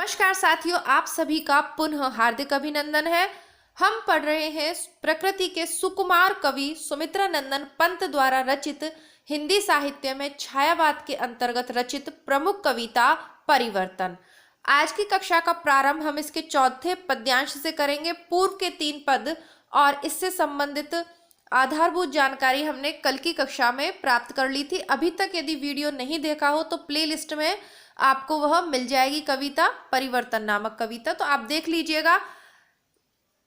नमस्कार साथियों, आप सभी का पुनः हार्दिक अभिनंदन है। हम पढ़ रहे हैं प्रकृति के सुकुमार कवि सुमित्रा नंदन पंत द्वारा रचित हिंदी साहित्य में छायावाद के अंतर्गत रचित प्रमुख कविता परिवर्तन। आज की कक्षा का प्रारंभ हम इसके चौथे पद्यांश से करेंगे। पूर्व के 3 पद और इससे संबंधित आधारभूत जानकारी हमने कल की कक्षा में प्राप्त कर ली थी। अभी तक यदि वीडियो नहीं देखा हो तो प्लेलिस्ट में आपको वह मिल जाएगी, कविता परिवर्तन नामक कविता, तो आप देख लीजिएगा।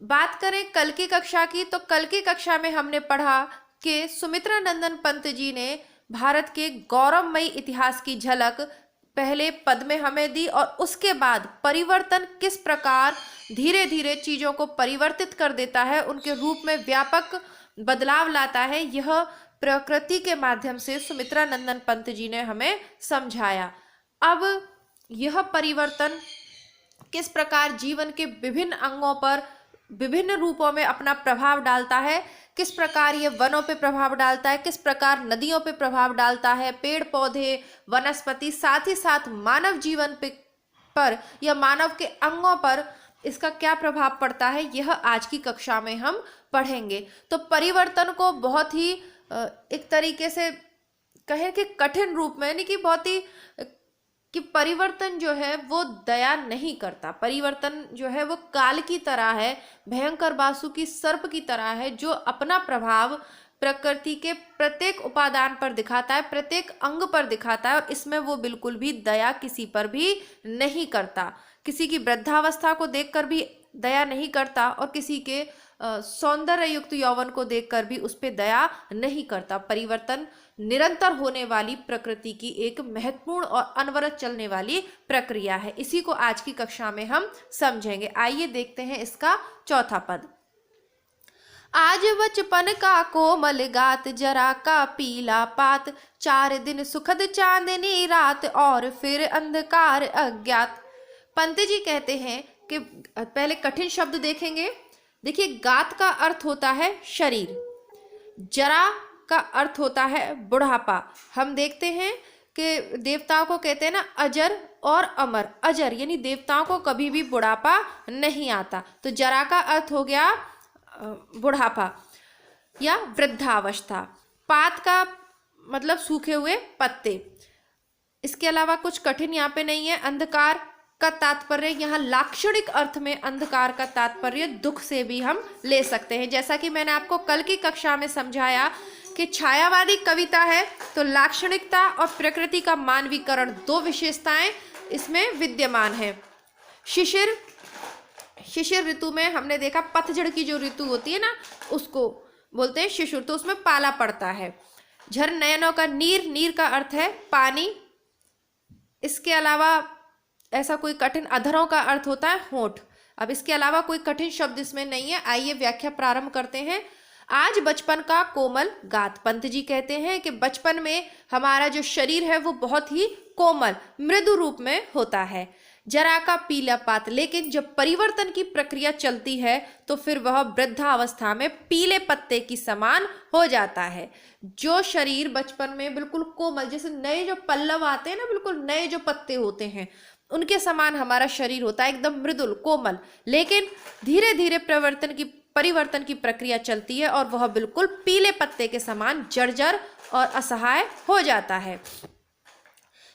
बात करें कल की कक्षा की, तो कल की कक्षा में हमने पढ़ा कि सुमित्रा नंदन पंत जी ने भारत के गौरवमयी इतिहास की झलक पहले पद में हमें दी और उसके बाद परिवर्तन किस प्रकार धीरे धीरे चीजों को परिवर्तित कर देता है, उनके रूप में व्यापक बदलाव लाता है, यह प्रकृति के माध्यम से सुमित्रा नंदन पंत जी ने हमें समझाया। अब यह परिवर्तन किस प्रकार जीवन के विभिन्न अंगों पर विभिन्न रूपों में अपना प्रभाव डालता है, किस प्रकार यह वनों पे प्रभाव डालता है, किस प्रकार नदियों पे प्रभाव डालता है, पेड़ पौधे वनस्पति, साथ ही साथ मानव जीवन पर या मानव के अंगों पर इसका क्या प्रभाव पड़ता है, यह आज की कक्षा में हम पढ़ेंगे। तो परिवर्तन को बहुत ही एक तरीके से कहें कि कठिन रूप में, यानी कि बहुत ही कि परिवर्तन जो है वो दया नहीं करता। परिवर्तन जो है वो काल की तरह है, भयंकर बासुकी सर्प की तरह है, जो अपना प्रभाव प्रकृति के प्रत्येक उपादान पर दिखाता है, प्रत्येक अंग पर दिखाता है और इसमें वो बिल्कुल भी दया किसी पर भी नहीं करता। किसी की वृद्धावस्था को देखकर भी दया नहीं करता और किसी के सौंदर्य युक्त यौवन को देखकर भी उस पर दया नहीं करता। परिवर्तन निरंतर होने वाली प्रकृति की एक महत्वपूर्ण और अनवरत चलने वाली प्रक्रिया है। इसी को आज की कक्षा में हम समझेंगे। आइए देखते हैं इसका चौथा पद। आज बचपन का कोमल गात, जरा का पीला पात, 4 दिन सुखद चांदनी रात और फिर अंधकार अज्ञात। पंत जी कहते हैं कि पहले कठिन शब्द देखेंगे। देखिए, गात का अर्थ होता है शरीर, जरा का अर्थ होता है बुढ़ापा। हम देखते हैं कि देवताओं को कहते हैं ना अजर और अमर। अजर यानी देवताओं को कभी भी बुढ़ापा नहीं आता, तो जरा का अर्थ हो गया बुढ़ापा या वृद्धावस्था। पात का मतलब सूखे हुए पत्ते। इसके अलावा कुछ कठिन यहाँ पे नहीं है। अंधकार का तात्पर्य यहाँ लाक्षणिक अर्थ में अंधकार का तात्पर्य दुख से भी हम ले सकते हैं। जैसा कि मैंने आपको कल की कक्षा में समझाया कि छायावादी कविता है तो लाक्षणिकता और प्रकृति का मानवीकरण, 2 विशेषताएं इसमें विद्यमान है। शिशिर ऋतु में हमने देखा, पतझड़ की जो ऋतु होती है ना उसको बोलते हैं शिशिर, तो उसमें पाला पड़ता है। झर नयनों का नीर, नीर का अर्थ है पानी। इसके अलावा ऐसा कोई कठिन, अधरों का अर्थ होता है होंठ। अब इसके अलावा कोई कठिन शब्द इसमें नहीं है। आइए व्याख्या प्रारंभ करते हैं। आज बचपन का कोमल गात। पंत जी कहते हैं कि बचपन में हमारा जो शरीर है वो बहुत ही कोमल मृदु रूप में होता है। जरा का पीला पात, लेकिन जब परिवर्तन की प्रक्रिया चलती है तो फिर वह वृद्धावस्था में पीले पत्ते की समान हो जाता है। जो शरीर बचपन में बिल्कुल कोमल, जैसे नए जो पल्लव आते हैं ना, बिल्कुल नए जो पत्ते होते हैं उनके समान हमारा शरीर होता है, एकदम मृदुल कोमल। लेकिन धीरे धीरे परिवर्तन की प्रक्रिया चलती है और वह बिल्कुल पीले पत्ते के समान जर्जर और असहाय हो जाता है।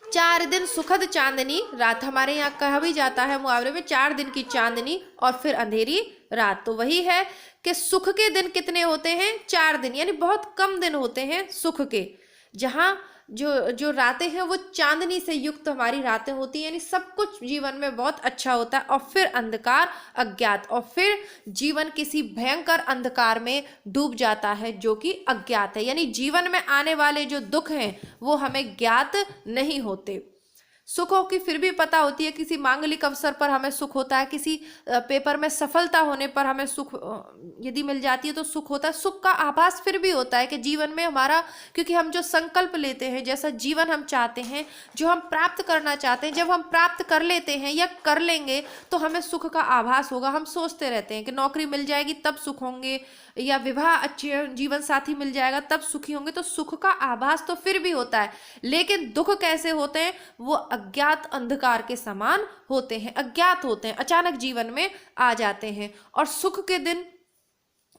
4 दिन सुखद चांदनी रात, हमारे यहाँ कहा भी जाता है मुहावरे में 4 दिन की चांदनी और फिर अंधेरी रात। तो वही है कि सुख के दिन कितने होते हैं, 4 दिन, यानी बहुत कम दिन होते हैं सुख के। जहाँ जो रातें हैं वो चांदनी से युक्त हमारी रातें होती हैं, यानी सब कुछ जीवन में बहुत अच्छा होता है। और फिर अंधकार अज्ञात, और फिर जीवन किसी भयंकर अंधकार में डूब जाता है जो कि अज्ञात है। यानी जीवन में आने वाले जो दुख हैं वो हमें ज्ञात नहीं होते। सुखों की फिर भी पता होती है, किसी मांगलिक अवसर पर हमें सुख होता है, किसी पेपर में सफलता होने पर हमें सुख यदि मिल जाती है तो सुख होता है। सुख का आभास फिर भी होता है कि जीवन में हमारा, क्योंकि हम जो संकल्प लेते हैं, जैसा जीवन हम चाहते हैं, जो हम प्राप्त करना चाहते हैं, जब हम प्राप्त कर लेते हैं या कर लेंगे तो हमें सुख का आभास होगा। हम सोचते रहते हैं कि नौकरी मिल जाएगी तब सुख होंगे, या विवाह अच्छे जीवन साथी मिल जाएगा तब सुखी होंगे, तो सुख का आभास तो फिर भी होता है। लेकिन दुख कैसे होते हैं, वो अज्ञात अंधकार के समान होते हैं, अज्ञात होते हैं, अचानक जीवन में आ जाते हैं। और सुख के दिन,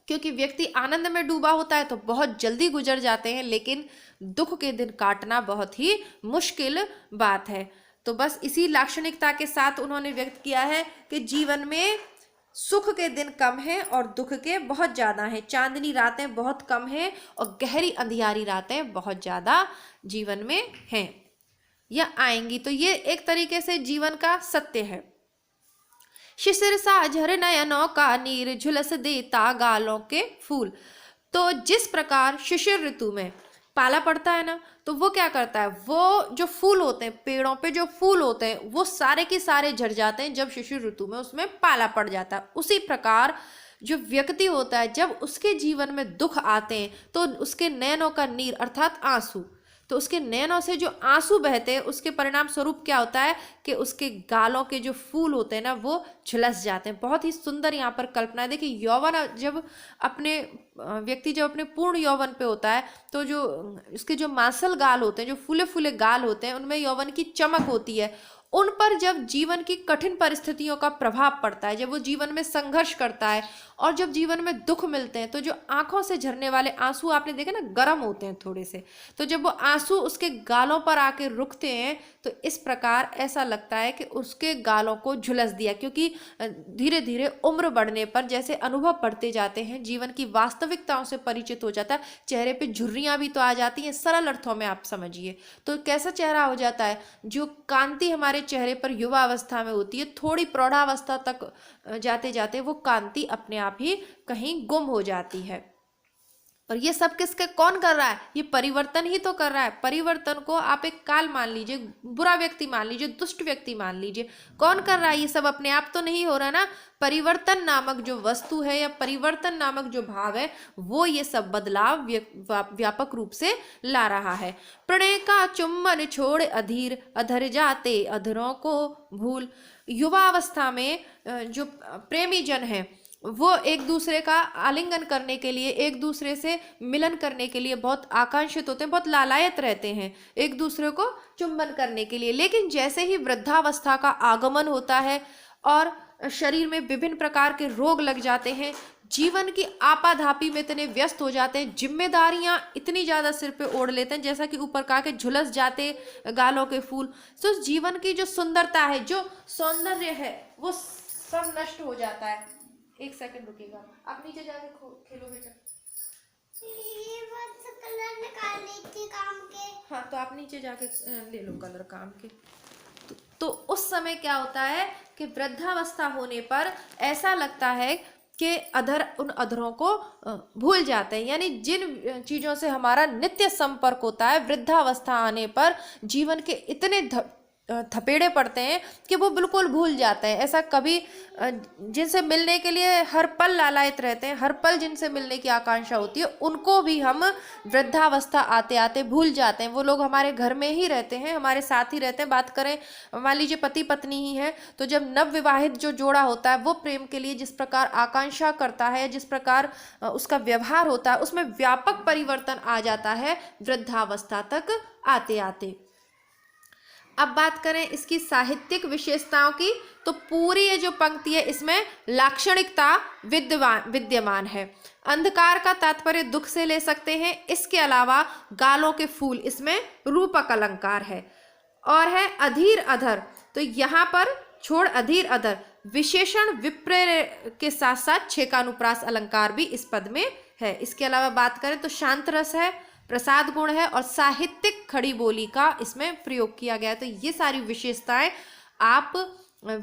क्योंकि व्यक्ति आनंद में डूबा होता है तो बहुत जल्दी गुजर जाते हैं, लेकिन दुख के दिन काटना बहुत ही मुश्किल बात है। तो बस इसी लाक्षणिकता के साथ उन्होंने व्यक्त किया है कि जीवन में सुख के दिन कम हैं और दुख के बहुत ज्यादा हैं, चांदनी रातें बहुत कम हैं और गहरी अंधियारी रातें बहुत ज्यादा जीवन में हैं या आएंगी। तो ये एक तरीके से जीवन का सत्य है। शिशिर सा झर नयनों का नीर, झुलस देता गालों के फूल। तो जिस प्रकार शिशिर ऋतु में पाला पड़ता है ना, तो वो क्या करता है, वो जो फूल होते हैं, पेड़ों पे जो फूल होते हैं वो सारे के सारे झड़ जाते हैं जब शिशिर ऋतु में उसमें पाला पड़ जाता है। उसी प्रकार जो व्यक्ति होता है, जब उसके जीवन में दुख आते हैं तो उसके नयनों का नीर अर्थात आंसू, तो उसके नयनों से जो आंसू बहते हैं उसके परिणाम स्वरूप क्या होता है कि उसके गालों के जो फूल होते हैं ना वो झुलस जाते हैं। बहुत ही सुंदर यहाँ पर कल्पना है। देखिए, यौवन जब अपने व्यक्ति जब अपने पूर्ण यौवन पे होता है तो जो उसके जो मांसल गाल होते हैं, जो फूले फूले गाल होते हैं, उनमें यौवन की चमक होती है। उन पर जब जीवन की कठिन परिस्थितियों का प्रभाव पड़ता है, जब वो जीवन में संघर्ष करता है और जब जीवन में दुख मिलते हैं, तो जो आंखों से झरने वाले आंसू आपने देखे ना, गर्म होते हैं थोड़े से, तो जब वो आंसू उसके गालों पर आके रुकते हैं तो इस प्रकार ऐसा लगता है कि उसके गालों को झुलस दिया। क्योंकि धीरे धीरे उम्र बढ़ने पर जैसे अनुभव बढ़ते जाते हैं, जीवन की वास्तविकताओं से परिचित हो जाता है, चेहरे पे झुर्रियां भी तो आ जाती हैं, सरल अर्थों में आप समझिए। तो कैसा चेहरा हो जाता है, जो कांति हमारे चेहरे पर युवा अवस्था में होती है, थोड़ी प्रौढ़ावस्था तक जाते जाते वो कांति अपने आप ही कहीं गुम हो जाती है। और ये सब किसके कौन कर रहा है, ये परिवर्तन ही तो कर रहा है। परिवर्तन को आप एक काल मान लीजिए, बुरा व्यक्ति मान लीजिए, दुष्ट व्यक्ति मान लीजिए, कौन कर रहा है ये सब, अपने आप तो नहीं हो रहा ना। परिवर्तन नामक जो वस्तु है या परिवर्तन नामक जो भाव है वो ये सब बदलाव व्यापक रूप से ला रहा है। प्रणय का चुम्बन छोड़ अधीर, अधर जाते अधरों को भूल। युवा अवस्था में जो प्रेमी जन है वो एक दूसरे का आलिंगन करने के लिए, एक दूसरे से मिलन करने के लिए बहुत आकांक्षित होते हैं, बहुत लालायत रहते हैं एक दूसरे को चुंबन करने के लिए। लेकिन जैसे ही वृद्धावस्था का आगमन होता है और शरीर में विभिन्न प्रकार के रोग लग जाते हैं, जीवन की आपाधापी में इतने व्यस्त हो जाते हैं, जिम्मेदारियां इतनी ज्यादा सिर पे ओढ़ लेते हैं, जैसा कि ऊपर कहा कि झुलस जाते गालों के फूल, तो जीवन की जो सुंदरता है, जो सौंदर्य है, वो सब नष्ट हो जाता है। एक सेकंड रुकिएगा, आप नीचे जाके खेलो बेटा। ये बस कलर निकालने के काम के। हाँ, तो आप नीचे जाके ले लो कलर काम के। तो उस समय क्या होता है कि वृद्धावस्था होने पर ऐसा लगता है कि अधर उन अधरों को भूल जाते हैं। यानी जिन चीजों से हमारा नित्य संपर्क होता है, वृद्धावस्था आने पर जीवन के इतने थपेड़े पड़ते हैं कि वो बिल्कुल भूल जाते हैं। ऐसा कभी जिनसे मिलने के लिए हर पल लालायित रहते हैं, हर पल जिनसे मिलने की आकांक्षा होती है, उनको भी हम वृद्धावस्था आते आते भूल जाते हैं। वो लोग हमारे घर में ही रहते हैं, हमारे साथ ही रहते हैं। बात करें, मान लीजिए पति पत्नी ही है, तो जब नव विवाहित जो जोड़ा होता है वो प्रेम के लिए जिस प्रकार आकांक्षा करता है, जिस प्रकार उसका व्यवहार होता है, उसमें व्यापक परिवर्तन आ जाता है वृद्धावस्था तक आते आते। अब बात करें इसकी साहित्यिक विशेषताओं की, तो पूरी ये जो पंक्ति है इसमें लाक्षणिकता विद्यमान है। अंधकार का तात्पर्य दुख से ले सकते हैं। इसके अलावा गालों के फूल, इसमें रूपक अलंकार है। और है अधीर अधर, तो यहाँ पर छोड़ अधीर अधर विशेषण विप्र के साथ साथ छेकानुप्रास अलंकार भी इस पद में है। इसके अलावा बात करें तो शांत रस है, प्रसाद गुण है और साहित्यिक खड़ी बोली का इसमें प्रयोग किया गया है। तो ये सारी विशेषताएं आप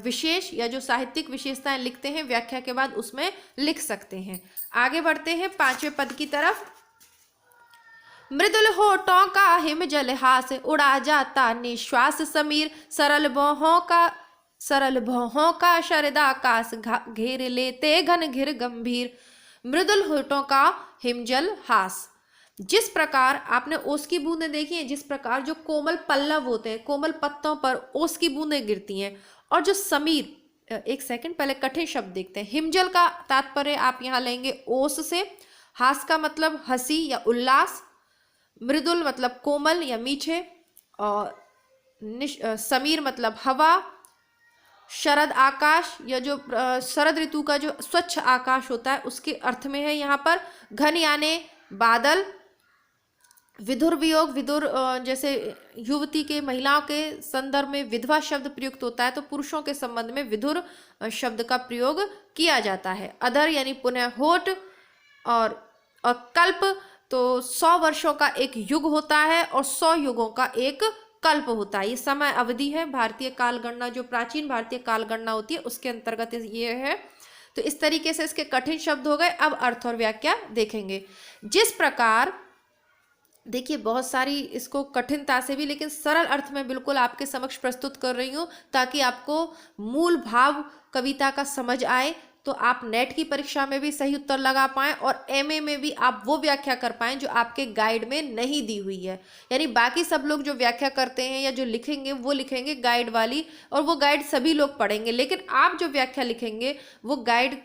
विशेष या जो साहित्यिक विशेषताएं लिखते हैं व्याख्या के बाद उसमें लिख सकते हैं। आगे बढ़ते हैं 5वें पद की तरफ। मृदुल होठों का हिमजल हास, उड़ा जाता निश्वास समीर, सरल भौहों का शरदाकाश, घेर लेते घन घिर गंभीर। मृदुल होठों का हिमजल हास, जिस प्रकार आपने ओस की बूंदें देखी हैं, जिस प्रकार जो कोमल पल्लव होते हैं, कोमल पत्तों पर ओस की बूंदें गिरती हैं, और जो समीर, एक सेकंड पहले कठिन शब्द देखते हैं। हिमजल का तात्पर्य आप यहाँ लेंगे ओस से, हास का मतलब हंसी या उल्लास, मृदुल मतलब कोमल या मीठे, और समीर मतलब हवा, शरद आकाश या जो शरद ऋतु का जो स्वच्छ आकाश होता है उसके अर्थ में है यहाँ पर। घन यानी बादल। विधुर वियोग, विधुर जैसे युवती के महिलाओं के संदर्भ में विधवा शब्द प्रयुक्त होता है, तो पुरुषों के संबंध में विधुर शब्द का प्रयोग किया जाता है। अधर यानी पुनः होठ, और कल्प तो 100 वर्षों का एक युग होता है और 100 युगों का एक कल्प होता है। ये समय अवधि है। भारतीय काल गणना, जो प्राचीन भारतीय काल गणना होती है उसके अंतर्गत ये है। तो इस तरीके से इसके कठिन शब्द हो गए। अब अर्थ और व्याख्या देखेंगे। जिस प्रकार, देखिए बहुत सारी इसको कठिनता से भी, लेकिन सरल अर्थ में बिल्कुल आपके समक्ष प्रस्तुत कर रही हूँ ताकि आपको मूल भाव कविता का समझ आए, तो आप नेट की परीक्षा में भी सही उत्तर लगा पाएं और एमए में भी आप वो व्याख्या कर पाएं जो आपके गाइड में नहीं दी हुई है। यानी बाकी सब लोग जो व्याख्या करते हैं या जो लिखेंगे वो लिखेंगे गाइड वाली, और वो गाइड सभी लोग पढ़ेंगे, लेकिन आप जो व्याख्या लिखेंगे वो गाइड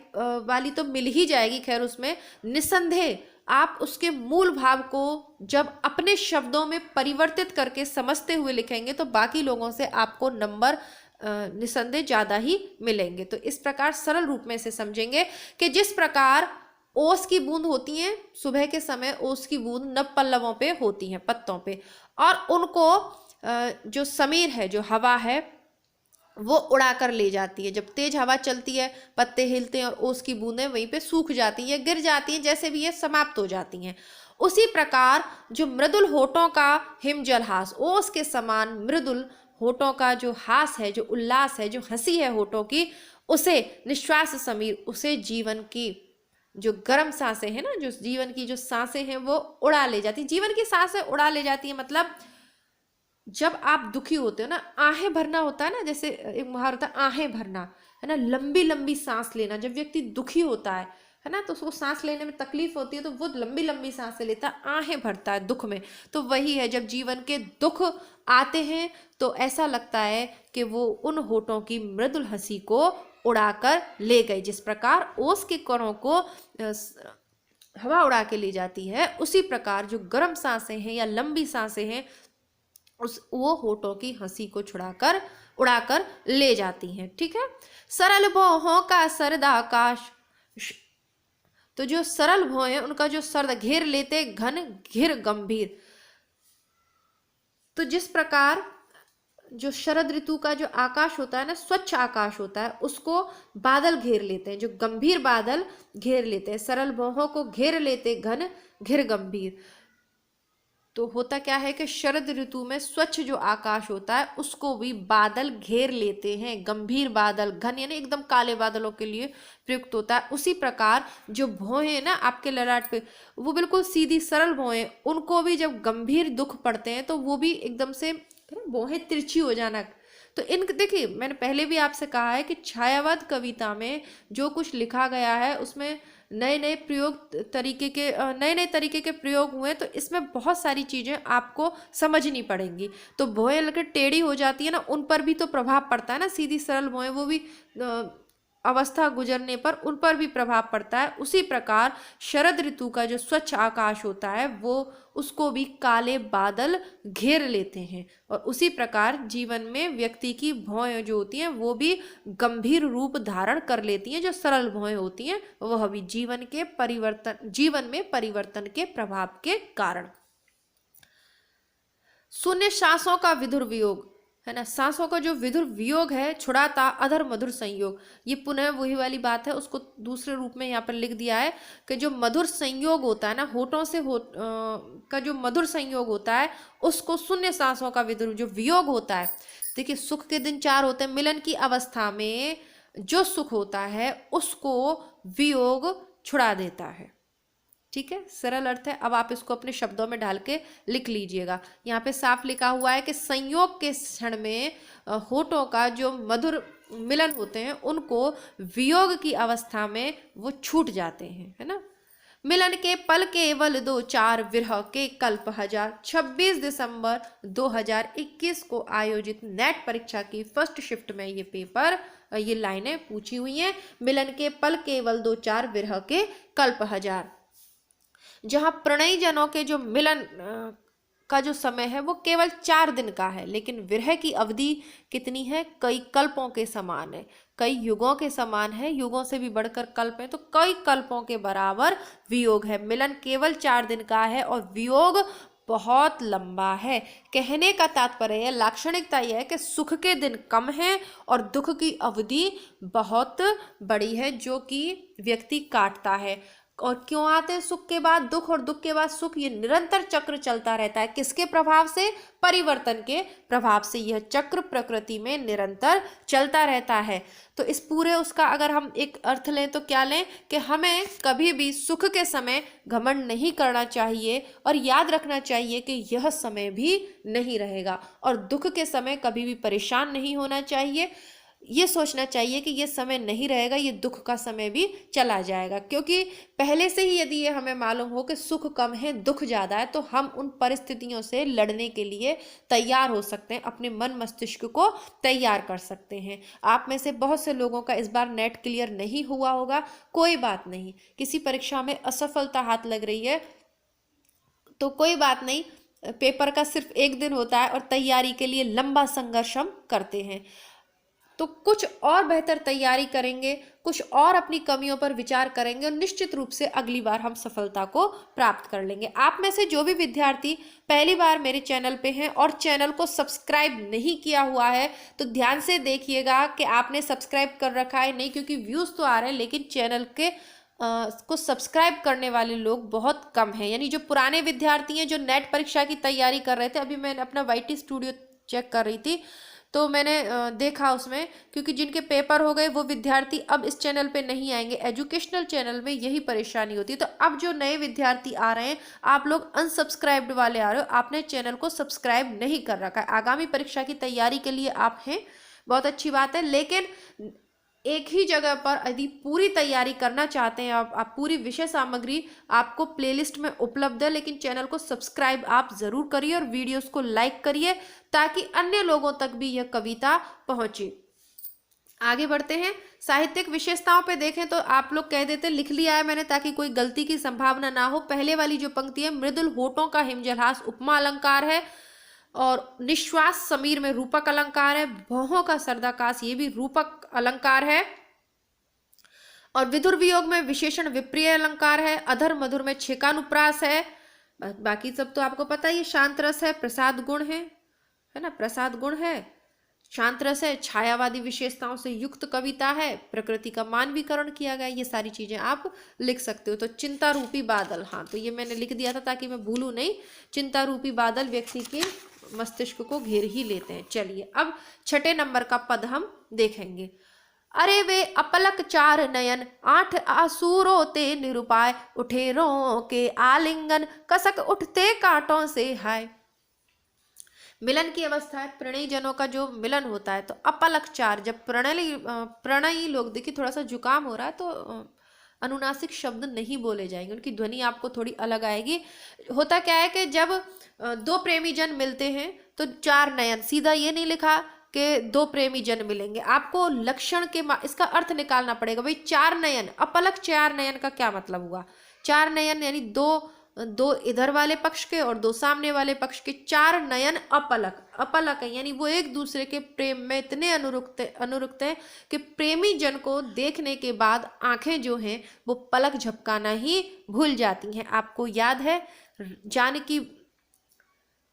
वाली तो मिल ही जाएगी। खैर उसमें निस्संदेह आप उसके मूल भाव को जब अपने शब्दों में परिवर्तित करके समझते हुए लिखेंगे तो बाकी लोगों से आपको नंबर निस्संदेह ज़्यादा ही मिलेंगे। तो इस प्रकार सरल रूप में इसे समझेंगे कि जिस प्रकार ओस की बूंद होती हैं, सुबह के समय ओस की बूंद नव पल्लवों पे होती हैं, पत्तों पे, और उनको जो समीर है, जो हवा है, वो उड़ा कर ले जाती है। जब तेज हवा चलती है पत्ते हिलते हैं और ओस की बूंदें वहीं पे सूख जाती हैं, गिर जाती हैं, जैसे भी ये समाप्त हो जाती हैं। उसी प्रकार जो मृदुल होठों का हिमजल हास, ओस के समान मृदुल होठों का जो हास है, जो उल्लास है, जो हंसी है होठों की, उसे निश्वास समीर, उसे जीवन की जो गर्म सांसें हैं ना, जो जीवन की जो सांसें हैं वो उड़ा ले जाती, जीवन की सांसें उड़ा ले जाती है। मतलब जब आप दुखी होते हो ना, आहें भरना होता है ना, जैसे एक मुहावरा होता है आहें भरना, है ना, लंबी लंबी सांस लेना। जब व्यक्ति दुखी होता है ना, तो उसको सांस लेने में तकलीफ होती है, तो वो लंबी लंबी सांसें लेता है, आहें भरता है दुख में। तो वही है, जब जीवन के दुख आते हैं तो ऐसा लगता है कि वो उन होठों की मृदुल हंसी को उड़ाकर ले गए। जिस प्रकार ओस के कणों को हवा उड़ा के ले जाती है, उसी प्रकार जो गर्म सांसें हैं या लंबी सांसें हैं वो होठों की हंसी को उड़ाकर ले जाती हैं। ठीक है। सरल भौहों का सर्द आकाश, तो जो सरल भौं है उनका जो सर्द, घेर लेते घन घिर गंभीर। तो जिस प्रकार जो शरद ऋतु का जो आकाश होता है ना, स्वच्छ आकाश होता है, उसको बादल घेर लेते हैं, जो गंभीर बादल घेर लेते हैं। सरल भौहों को घेर लेते घन घिर गंभीर। तो होता क्या है कि शरद ऋतु में स्वच्छ जो आकाश होता है उसको भी बादल घेर लेते हैं। गंभीर बादल, घन यानी एकदम काले बादलों के लिए प्रयुक्त होता है। उसी प्रकार जो भौहें हैं ना आपके ललाट पे, वो बिल्कुल सीधी सरल भौहें, उनको भी जब गंभीर दुख पड़ते हैं तो वो भी एकदम से भौहें तिरछी हो जाना। तो इन देखिए, मैंने पहले भी आपसे कहा है कि छायावाद कविता में जो कुछ लिखा गया है उसमें नए नए तरीके के प्रयोग हुए, तो इसमें बहुत सारी चीज़ें आपको समझनी पड़ेंगी। तो भौहें अगर टेढ़ी हो जाती है ना, उन पर भी तो प्रभाव पड़ता है ना। सीधी सरल भौहें, वो भी अवस्था गुजरने पर उन पर भी प्रभाव पड़ता है। उसी प्रकार शरद ऋतु का जो स्वच्छ आकाश होता है वो उसको भी काले बादल घेर लेते हैं, और उसी प्रकार जीवन में व्यक्ति की भौएं जो होती हैं वो भी गंभीर रूप धारण कर लेती हैं। जो सरल भौएं होती हैं वह भी जीवन में परिवर्तन के प्रभाव के कारण। शून्य सांसों का विधुर वियोग, है ना, सांसों का जो विधुर वियोग है, छुड़ाता अधर मधुर संयोग। ये पुनः वही वाली बात है, उसको दूसरे रूप में यहाँ पर लिख दिया है कि जो मधुर संयोग होता है ना, होठों से का जो मधुर संयोग होता है उसको शून्य सांसों का विधुर जो वियोग होता है। देखिए, सुख के दिन 4 होते हैं। मिलन की अवस्था में जो सुख होता है उसको वियोग छुड़ा देता है। ठीक है, सरल अर्थ है। अब आप इसको अपने शब्दों में ढाल के लिख लीजिएगा। यहाँ पे साफ लिखा हुआ है कि संयोग के क्षण में होठों का जो मधुर मिलन होते हैं उनको वियोग की अवस्था में वो छूट जाते हैं, है ना। मिलन के पल केवल 2-4 विरह के कल्प हजार। 26 दिसंबर 2021 को आयोजित नेट परीक्षा की फर्स्ट शिफ्ट में ये लाइनें पूछी हुई हैं। मिलन के पल केवल 2-4 विरह के कल्प हजार। जहाँ प्रणयी जनों के जो मिलन का जो समय है वो केवल 4 दिन का है, लेकिन विरह की अवधि कितनी है? कई कल्पों के समान है, कई युगों के समान है, युगों से भी बढ़कर कल्प है, तो कई कल्पों के बराबर वियोग है। मिलन केवल 4 दिन का है और वियोग बहुत लंबा है। कहने का तात्पर्य है, लाक्षणिकता यह है कि सुख के दिन कम है और दुख की अवधि बहुत बड़ी है, जो कि व्यक्ति काटता है। और क्यों आते हैं सुख के बाद दुख और दुख के बाद सुख? ये निरंतर चक्र चलता रहता है। किसके प्रभाव से? परिवर्तन के प्रभाव से। यह चक्र प्रकृति में निरंतर चलता रहता है। तो इस पूरे उसका अगर हम एक अर्थ लें तो क्या लें कि हमें कभी भी सुख के समय घमंड नहीं करना चाहिए और याद रखना चाहिए कि यह समय भी नहीं रहेगा, और दुख के समय कभी भी परेशान नहीं होना चाहिए। ये सोचना चाहिए कि ये समय नहीं रहेगा, ये दुख का समय भी चला जाएगा, क्योंकि पहले से ही यदि ये हमें मालूम हो कि सुख कम है दुख ज़्यादा है, तो हम उन परिस्थितियों से लड़ने के लिए तैयार हो सकते हैं, अपने मन मस्तिष्क को तैयार कर सकते हैं। आप में से बहुत से लोगों का इस बार नेट क्लियर नहीं हुआ होगा, कोई बात नहीं। किसी परीक्षा में असफलता हाथ लग रही है तो कोई बात नहीं, पेपर का सिर्फ 1 दिन होता है और तैयारी के लिए लंबा संघर्ष हम करते हैं। तो कुछ और बेहतर तैयारी करेंगे, कुछ और अपनी कमियों पर विचार करेंगे और निश्चित रूप से अगली बार हम सफलता को प्राप्त कर लेंगे। आप में से जो भी विद्यार्थी पहली बार मेरे चैनल पे हैं और चैनल को सब्सक्राइब नहीं किया हुआ है, तो ध्यान से देखिएगा कि आपने सब्सक्राइब कर रखा है नहीं, क्योंकि व्यूज़ तो आ रहे हैं लेकिन चैनल के को सब्सक्राइब करने वाले लोग बहुत कम हैं। यानी जो पुराने विद्यार्थी हैं जो नेट परीक्षा की तैयारी कर रहे थे, अभी मैंने अपना YT स्टूडियो चेक कर रही थी तो मैंने देखा उसमें, क्योंकि जिनके पेपर हो गए वो विद्यार्थी अब इस चैनल पे नहीं आएंगे। एजुकेशनल चैनल में यही परेशानी होती है। तो अब जो नए विद्यार्थी आ रहे हैं, आप लोग अनसब्सक्राइब्ड वाले आ रहे हो, आपने चैनल को सब्सक्राइब नहीं कर रखा है। आगामी परीक्षा की तैयारी के लिए आप हैं, बहुत अच्छी बात है, लेकिन एक ही जगह पर यदि पूरी तैयारी करना चाहते हैं आप पूरी विषय सामग्री आपको प्लेलिस्ट में उपलब्ध है, लेकिन चैनल को सब्सक्राइब आप ज़रूर करिए और वीडियोस को लाइक करिए ताकि अन्य लोगों तक भी यह कविता पहुंचे। आगे बढ़ते हैं। साहित्यिक विशेषताओं पे देखें तो आप लोग कह देते लिख लिया है मैंने ताकि कोई गलती की संभावना ना हो। पहले वाली जो पंक्ति है, मृदुल होठों का हिमजलहास उपमा अलंकार है, और निश्वास समीर में रूपक अलंकार है। भौहों का सर्दाकाश ये भी रूपक अलंकार है, और विधुर वियोग में विशेषण विप्रिय अलंकार है। अधर मधुर में छेकानुप्रास है। बाकी सब तो आपको पता ही, शांत रस है, प्रसाद गुण है ना, प्रसाद गुण है, शांत रस है, छायावादी विशेषताओं से युक्त कविता है, प्रकृति का मानवीकरण किया गया। ये सारी चीजें आप लिख सकते हो। तो चिंता रूपी बादल, हाँ तो ये मैंने लिख दिया था ताकि मैं भूलूं नहीं। चिंता रूपी बादल व्यक्ति के मस्तिष्क को घेर ही लेते हैं। चलिए अब 6 नंबर का पद हम देखेंगे। अरे वे अपलक 4 नयन 8 आंसू रोते निरुपाय, उठे रो के आलिंगन कसक उठते कांटों से हाय। मिलन की अवस्था है, प्रणयी जनों का जो मिलन होता है। तो अपलक 4, जब प्रणयी लोग, देखिए थोड़ा सा जुकाम हो रहा है तो अनुनासिक शब्द नहीं बोले जाएंगे, उनकी ध्वनि आपको थोड़ी अलग आएगी। होता क्या है कि जब 2 प्रेमी जन मिलते हैं तो 4 नयन, सीधा ये नहीं लिखा कि 2 प्रेमी जन मिलेंगे, आपको लक्षण के इसका अर्थ निकालना पड़ेगा। भाई 4 नयन, अपलक 4 नयन का क्या मतलब हुआ? 4 नयन यानी दो इधर वाले पक्ष के और 2 सामने वाले पक्ष के, 4 नयन अपलक। अपलक है यानी वो एक दूसरे के प्रेम में इतने अनुरक्त हैं कि प्रेमी जन को देखने के बाद आंखें जो हैं वो पलक झपकाना ही भूल जाती हैं। आपको याद है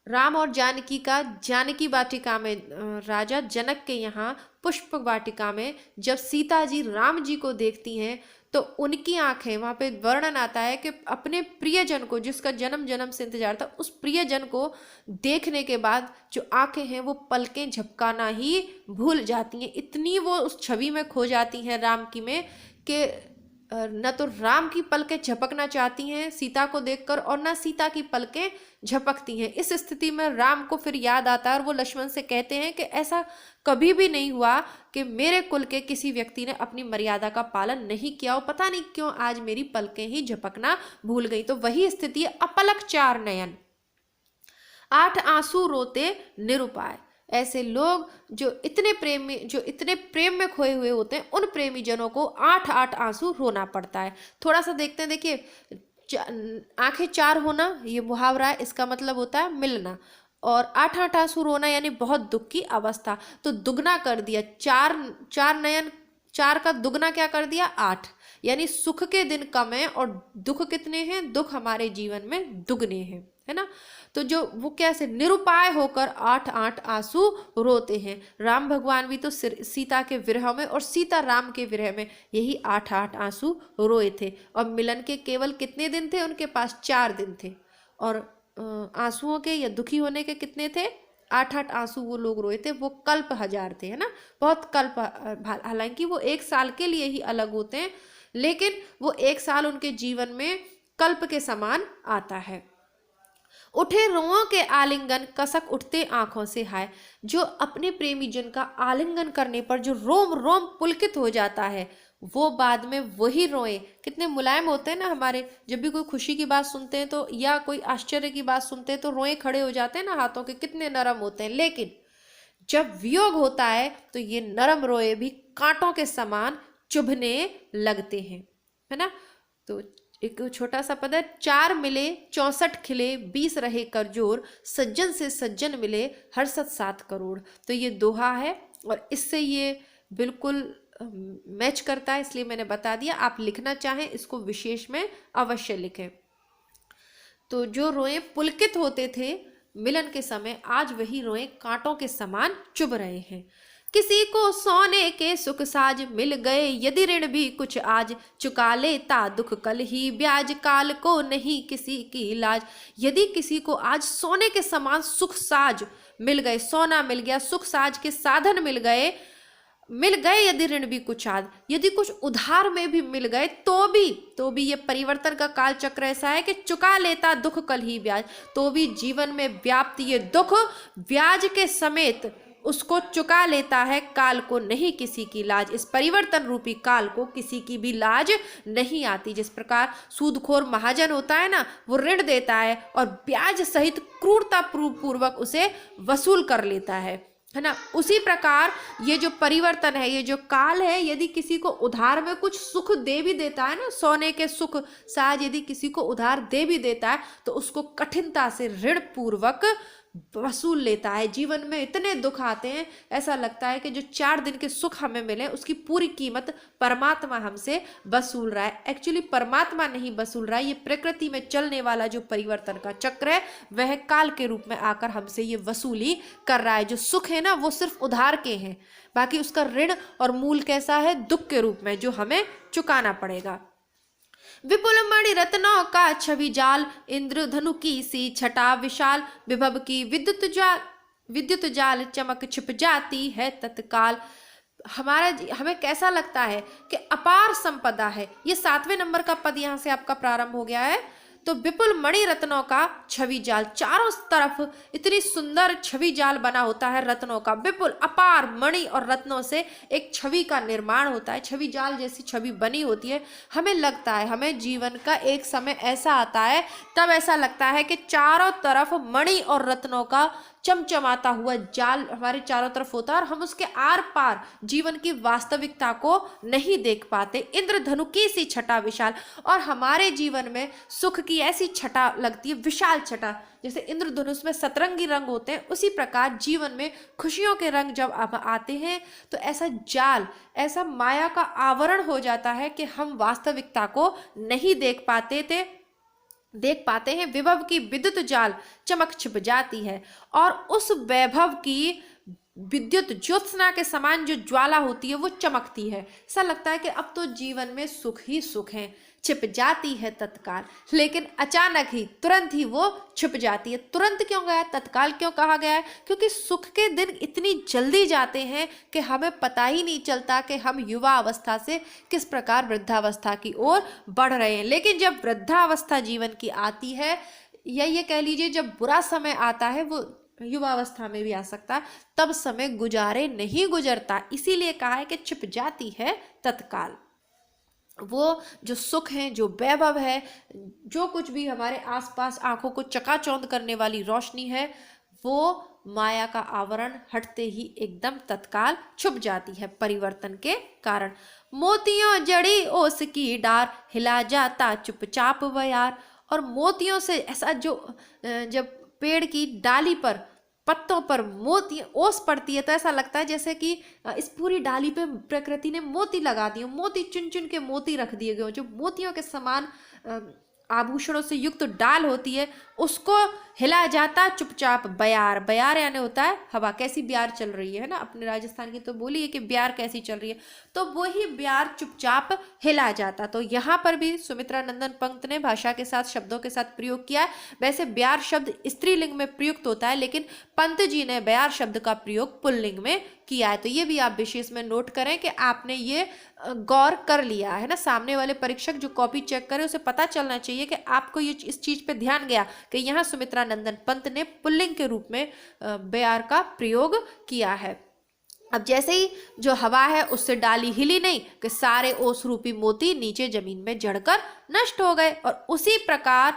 राम और जानकी का जानकी वाटिका में, राजा जनक के यहाँ पुष्प वाटिका में जब सीता जी राम जी को देखती हैं तो उनकी आंखें, वहाँ पे वर्णन आता है कि अपने प्रियजन को, जिसका जन्म जन्म से इंतजार था, उस प्रियजन को देखने के बाद जो आंखें हैं वो पलकें झपकाना ही भूल जाती हैं। इतनी वो उस छवि में खो जाती हैं राम की में कि न तो राम की पलकें झपकना चाहती हैं सीता को देखकर और न सीता की पलकें झपकती हैं। इस स्थिति में राम को फिर याद आता है और वो लक्ष्मण से कहते हैं कि ऐसा कभी भी नहीं हुआ कि मेरे कुल के किसी व्यक्ति ने अपनी मर्यादा का पालन नहीं किया हो, पता नहीं क्यों आज मेरी पलकें ही झपकना भूल गई। तो वही स्थिति है, अपलक 4 नयन 8 आंसू रोते निरुपाय। ऐसे लोग जो इतने प्रेम में खोए हुए होते हैं, उन प्रेमी जनों को 8-8 आंसू रोना पड़ता है। थोड़ा सा देखते हैं, देखिए आंखें चार होना ये मुहावरा है, इसका मतलब होता है मिलना। और 8 आंसू रोना यानी बहुत दुख की अवस्था। तो दुगना कर दिया, चार चार नयन, चार का दुगना क्या कर दिया 8, यानी सुख के दिन कम है और दुख कितने हैं, दुख हमारे जीवन में दुगने हैं, है ना। तो जो वो कैसे निरुपाय होकर 8 आंसू रोते हैं। राम भगवान भी तो सीता के विरह में और सीता राम के विरह में यही 8 आंसू रोए थे। और मिलन के केवल कितने दिन थे उनके पास, 4 दिन थे। और आंसुओं के या दुखी होने के कितने थे, 8 आंसू वो लोग रोए थे। वो कल्प 1000 थे, है ना, बहुत कल्प। हालांकि वो 1 साल के लिए ही अलग होते हैं, लेकिन वो 1 साल उनके जीवन में कल्प के समान आता है। उठे रोओं के आलिंगन कसक उठते आंखों से हाय। जो अपने प्रेमी जन का आलिंगन करने पर जो रोम रोम पुलकित हो जाता है, वो बाद में वही रोए कितने मुलायम होते हैं ना हमारे। जब भी कोई खुशी की बात सुनते हैं तो, या कोई आश्चर्य की बात सुनते हैं तो रोए खड़े हो जाते हैं ना हाथों के, कितने नरम होते हैं। लेकिन जब वियोग होता है तो ये नरम रोए भी कांटों के समान चुभने लगते हैं, है ना। तो एक छोटा सा पद है, 4 मिले 64 खिले 20 रहे कर जोर, सज्जन से सज्जन मिले हर्षत 7 करोड़। तो ये दोहा है और इससे ये बिल्कुल मैच करता है, इसलिए मैंने बता दिया। आप लिखना चाहें इसको विशेष में अवश्य लिखें। तो जो रोए पुलकित होते थे मिलन के समय, आज वही रोए कांटों के समान चुभ रहे हैं। किसी को सोने के सुख साज मिल गए, यदि ऋण भी कुछ आज चुका लेता दुख कल ही ब्याज, काल को नहीं किसी की लाज। यदि किसी को आज सोने के समान सुख साज मिल गए, सोना मिल गया, सुख साज के साधन मिल गए यदि ऋण भी कुछ आज, यदि कुछ उधार में भी मिल गए तो भी ये परिवर्तन का काल चक्र ऐसा है कि चुका लेता दुख कल ही ब्याज। तो भी जीवन में व्याप्त ये दुख ब्याज के समेत उसको चुका लेता है, काल को नहीं किसी की लाज। इस परिवर्तन रूपी काल को किसी की भी लाज नहीं आती। जिस प्रकार सूदखोर महाजन होता है ना, वो ऋण देता है और ब्याज सहित क्रूरता पूर्वक उसे वसूल कर लेता है ना। उसी प्रकार ये जो परिवर्तन है, ये जो काल है, यदि किसी को उधार में कुछ सुख दे भी देता है ना, सोने के सुख साज यदि किसी को उधार दे भी देता है तो उसको कठिनता से ऋण पूर्वक वसूल लेता है। जीवन में इतने दुख आते हैं, ऐसा लगता है कि जो 4 दिन के सुख हमें मिले उसकी पूरी कीमत परमात्मा हमसे वसूल रहा है। एक्चुअली परमात्मा नहीं वसूल रहा है, ये प्रकृति में चलने वाला जो परिवर्तन का चक्र है वह काल के रूप में आकर हमसे ये वसूली कर रहा है। जो सुख है ना वो सिर्फ उधार के हैं, बाकी उसका ऋण और मूल कैसा है, दुख के रूप में, जो हमें चुकाना पड़ेगा। विपुल मणि रत्नों का छवि जाल, इंद्रधनु की सी छटा विशाल, विभव की विद्युत जाल चमक छिप जाती है तत्काल। हमें कैसा लगता है कि अपार संपदा है। ये 7वें नंबर का पद यहाँ से आपका प्रारंभ हो गया है। तो विपुल मणि रत्नों का छवि जाल, चारों तरफ इतनी सुंदर छवि जाल बना होता है रत्नों का। विपुल अपार मणि और रत्नों से एक छवि का निर्माण होता है, छवि जाल जैसी छवि बनी होती है। हमें लगता है, हमें जीवन का एक समय ऐसा आता है तब ऐसा लगता है कि चारों तरफ मणि और रत्नों का चमचमाता हुआ जाल हमारे चारों तरफ होता है और हम उसके आर पार जीवन की वास्तविकता को नहीं देख पाते। इंद्रधनु की सी छटा विशाल, और हमारे जीवन में सुख की ऐसी छटा लगती है, विशाल छटा, जैसे इंद्रधनुष में सतरंगी रंग होते हैं, उसी प्रकार जीवन में खुशियों के रंग जब अब आते हैं तो ऐसा जाल, ऐसा माया का आवरण हो जाता है कि हम वास्तविकता को नहीं देख पाते हैं। विभव की विद्युत जाल चमक छिप जाती है और उस वैभव की विद्युत ज्योत्सना के समान जो ज्वाला होती है वो चमकती है। ऐसा लगता है कि अब तो जीवन में सुख ही सुख है, छिप जाती है तत्काल। लेकिन अचानक ही, तुरंत ही वो छिप जाती है। तुरंत क्यों गया, तत्काल क्यों कहा गया है? क्योंकि सुख के दिन इतनी जल्दी जाते हैं कि हमें पता ही नहीं चलता कि हम युवा अवस्था से किस प्रकार वृद्धावस्था की ओर बढ़ रहे हैं। लेकिन जब वृद्धावस्था जीवन की आती है, या ये कह लीजिए जब बुरा समय आता है, वो युवावस्था में भी आ सकता है, तब समय गुजारे नहीं गुजरता। इसीलिए कहा है कि छिप जाती है तत्काल। वो जो सुख है, जो वैभव है, जो कुछ भी हमारे आसपास आंखों को चकाचौंध करने वाली रोशनी है, वो माया का आवरण हटते ही एकदम तत्काल छुप जाती है परिवर्तन के कारण। मोतियों जड़ी ओस की डार, हिला जाता चुपचाप बयार। और मोतियों से ऐसा जो जब पेड़ की डाली पर, पत्तों पर मोती ओस पड़ती है तो ऐसा लगता है जैसे कि इस पूरी डाली पे प्रकृति ने मोती लगा दिए, मोती चुन चुन के मोती रख दिए गए। जो मोतियों के समान आभूषणों से युक्त डाल होती है, उसको हिला जाता चुपचाप बयार। बयार यानी होता है हवा। कैसी ब्यार चल रही है ना, अपने राजस्थान की तो बोली है कि ब्यार कैसी चल रही है, तो वही ब्यार चुपचाप हिला जाता। तो यहाँ पर भी सुमित्रा नंदन पंत ने भाषा के साथ, शब्दों के साथ प्रयोग किया है। वैसे ब्यार शब्द स्त्रीलिंग में प्रयुक्त होता है, लेकिन पंत जी ने ब्यार शब्द का प्रयोग पुल्लिंग में किया है। तो ये भी आप विशेष में नोट करें कि आपने ये गौर कर लिया है ना। सामने वाले परीक्षक जो कॉपी चेक करे उसे पता चलना चाहिए कि आपको ये इस चीज पे ध्यान गया कि यहाँ सुमित्रा नंदन पंत ने पुल्लिंग के रूप में ब्यार का प्रयोग किया है। अब जैसे ही जो हवा है उससे डाली हिली नहीं कि सारे ओस रूपी मोती नीचे जमीन में जड़कर नष्ट हो गए। और उसी प्रकार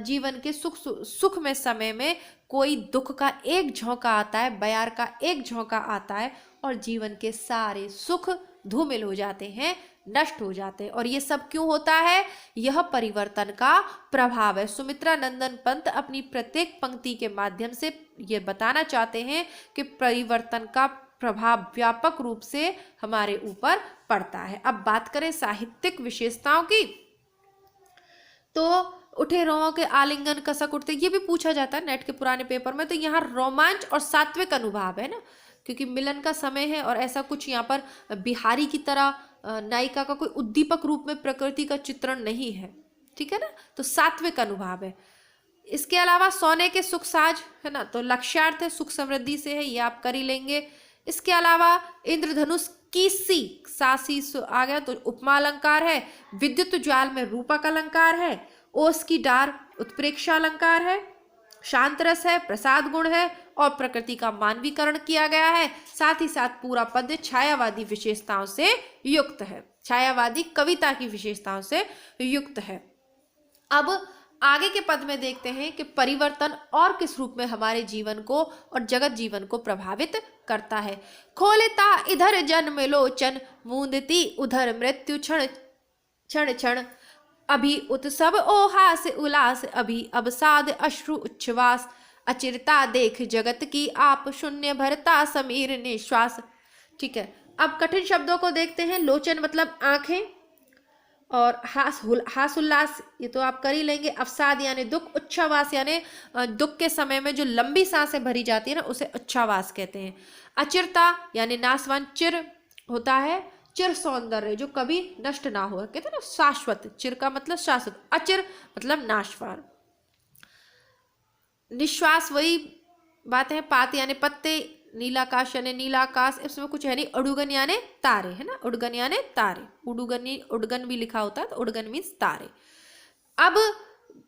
जीवन के सुख में समय में कोई दुख का एक झोंका आता है, बयार का एक झोंका आता है और जीवन के सारे सुख धूमिल हो जाते हैं, नष्ट हो जाते हैं। और ये सब क्यों होता है? यह परिवर्तन का प्रभाव है। सुमित्रा नंदन पंत अपनी प्रत्येक पंक्ति के माध्यम से ये बताना चाहते हैं कि परिवर्तन का प्रभाव व्यापक रूप से हमारे ऊपर पड़ता है। अब बात करें साहित्यिक विशेषताओं की, तो उठे रोंों के आलिंगन कसक उठते, ये भी पूछा जाता है नेट के पुराने पेपर में। तो यहाँ रोमांच और सात्विक अनुभव है ना, क्योंकि मिलन का समय है और ऐसा कुछ यहाँ पर बिहारी की तरह नायिका का कोई उद्दीपक रूप में प्रकृति का चित्रण नहीं है, ठीक है ना। तो सात्विक अनुभव है। इसके अलावा सोने के सुख साज है ना, तो लक्ष्यार्थ है, सुख समृद्धि से है, ये आप कर ही लेंगे। इसके अलावा इंद्रधनुष की सी सासी आ गया तो उपमा अलंकार है। विद्युत ज्वाल में रूपक अलंकार है। ओस की डार उत्प्रेक्षा अलंकार है। शांत रस है, प्रसाद गुण है और प्रकृति का मानवीकरण किया गया है। साथ ही साथ पूरा पद्य छायावादी विशेषताओं से युक्त है, छायावादी कविता की विशेषताओं से युक्त है। अब आगे के पद में देखते हैं कि परिवर्तन और किस रूप में हमारे जीवन को और जगत जीवन को प्रभावित करता है। खोलता इधर जन्म लोचन, मूंदती उधर मृत्यु क्षण क्षण क्षण। अभी उत्सव ओहास उल्लास, अभी अवसाद अश्रु उच्छ्वास। अचिरता देख जगत की आप, शून्य भरता समीर निश्वास। ठीक है, अब कठिन शब्दों को देखते हैं। लोचन मतलब आंखें, और हास उल्लास ये तो आप कर ही लेंगे। अवसाद यानी दुख, उच्छ्वास यानी दुख के समय में जो लंबी सांसें भरी जाती है ना, उसे उच्छ्वास कहते हैं। अचिरता यानी नाशवान, चिर होता है चिर सौंदर्य जो कभी नष्ट ना हो, कहते हैं ना शाश्वत। चिर का मतलब शाश्वत, अचिर मतलब नाशवान। निश्वास वही बात है। पात यानी पत्ते, नीलाकाश यानी नीलाकाश, इसमें कुछ है नहीं। उडुगन यानी तारे है ना, उडगन यानी तारे। उडगन भी लिखा होता है तो उडगन मीन्स तारे। अब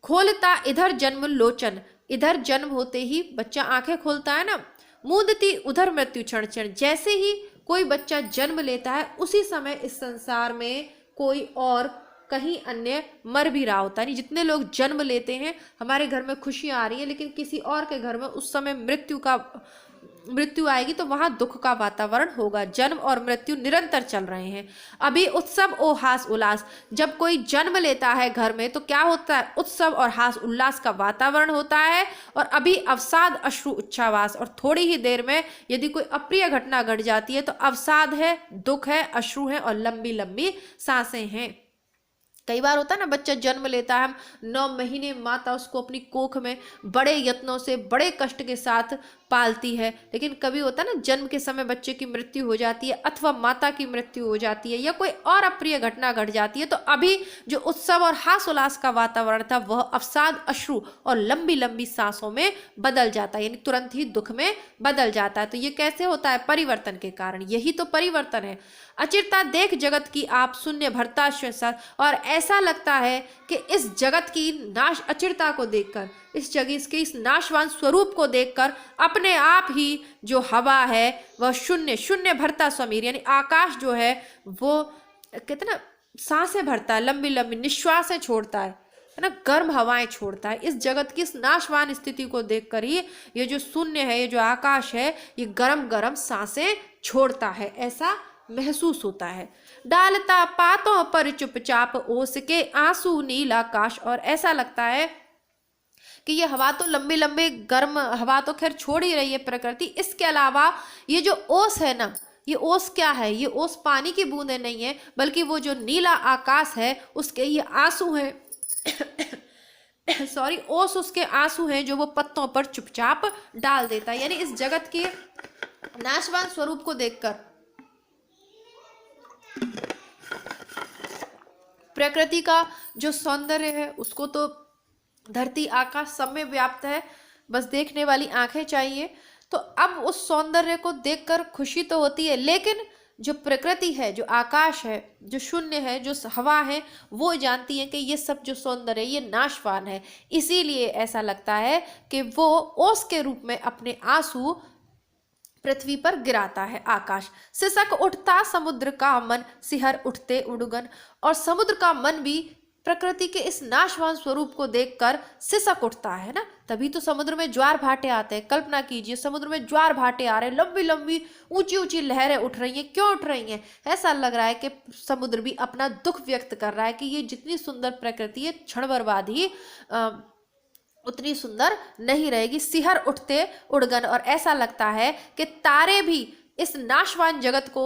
खोलता इधर जन्म लोचन, इधर जन्म होते ही बच्चा आंखें खोलता है ना। मूंदती उधर मृत्यु क्षण क्षण, जैसे ही कोई बच्चा जन्म लेता है उसी समय इस संसार में कोई और कहीं अन्य मर भी रहा होता है। नहीं, जितने लोग जन्म लेते हैं, हमारे घर में खुशियां आ रही है लेकिन किसी और के घर में उस समय मृत्यु आएगी तो वहां दुख का वातावरण होगा। जन्म और मृत्यु निरंतर चल रहे हैं। अभी उत्सव ओ हास उल्लास, जब कोई जन्म लेता है घर में तो क्या होता है? उत्सव और हास उल्लास का वातावरण होता है। और अभी अवसाद अश्रु उच्छ्वास, और थोड़ी ही देर में यदि कोई अप्रिय घटना घट जाती है तो अवसाद है, दुख है, अश्रु है और लंबी लंबी सांसें हैं। कई बार होता है ना, बच्चा जन्म लेता है, हम 9 महीने माता उसको अपनी कोख में बड़े यत्नों से, बड़े कष्ट के साथ पालती है, लेकिन कभी होता है ना जन्म के समय बच्चे की मृत्यु हो जाती है अथवा माता की मृत्यु हो जाती है या कोई और अप्रिय घटना घट जाती है, तो अभी जो उत्सव और हास उल्लास का वातावरण था वह अवसाद अश्रु और लंबी लंबी सांसों में बदल जाता है, यानी तुरंत ही दुख में बदल जाता है। तो ये कैसे होता है? परिवर्तन के कारण। यही तो परिवर्तन है। अचिरता देख जगत की आप, शून्य भरता श्वसन, और ऐसा लगता है कि इस जगत की नाश अचिरता को देखकर, इस जगत के इस नाशवान स्वरूप को देखकर अपने आप ही जो हवा है वह शून्य शून्य भरता समीर, यानी आकाश जो है वो कहते ना सांसें भरता है, लंबी लंबी निश्वासें छोड़ता है है ना, गर्म हवाएं छोड़ता है। इस जगत की इस नाशवान स्थिति को देखकर ही ये जो शून्य है, ये जो आकाश है, ये गर्म गर्म सांसें छोड़ता है, ऐसा महसूस होता है। डालता पातों पर चुपचाप ओस के आंसू नील आकाश, और ऐसा लगता है कि ये हवा तो लंबी लंबी गर्म हवा तो खैर छोड़ ही रही है प्रकृति, इसके अलावा ये जो ओस है ना, ये ओस क्या है, ये ओस पानी की बूंदें नहीं है, बल्कि वो जो नीला आकाश है उसके ये आंसू हैं सॉरी, ओस उसके आंसू हैं जो वो पत्तों पर चुपचाप डाल देता है। यानी इस जगत के नाशवान स्वरूप को देखकर प्रकृति का जो सौंदर्य है उसको तो धरती आकाश सब में व्याप्त है, बस देखने वाली आंखें चाहिए। तो अब उस सौंदर्य को देखकर खुशी तो होती है, लेकिन जो प्रकृति है, जो आकाश है, जो शून्य है, जो हवा है, वो जानती है कि ये सब जो सौंदर्य ये नाशवान है। इसीलिए ऐसा लगता है कि वो ओस के रूप में अपने आंसू पृथ्वी पर गिराता है। आकाश सिसक उठता समुद्र का मन, सिहर उठते उड़गन, और समुद्र का मन भी प्रकृति के इस नाशवान स्वरूप को देखकर सिसक उठता है ना। तभी तो समुद्र में ज्वार भाटे आते हैं। कल्पना कीजिए, समुद्र में ज्वार भाटे आ रहे हैं, लंबी लंबी ऊंची ऊंची लहरें उठ रही हैं। क्यों उठ रही हैं? ऐसा लग रहा है कि समुद्र भी अपना दुख व्यक्त कर रहा है कि ये जितनी सुंदर प्रकृति है, क्षण बर्बाद ही उतनी सुंदर नहीं रहेगी। सिहर उठते उड़गन, और ऐसा लगता है कि तारे भी इस नाशवान जगत को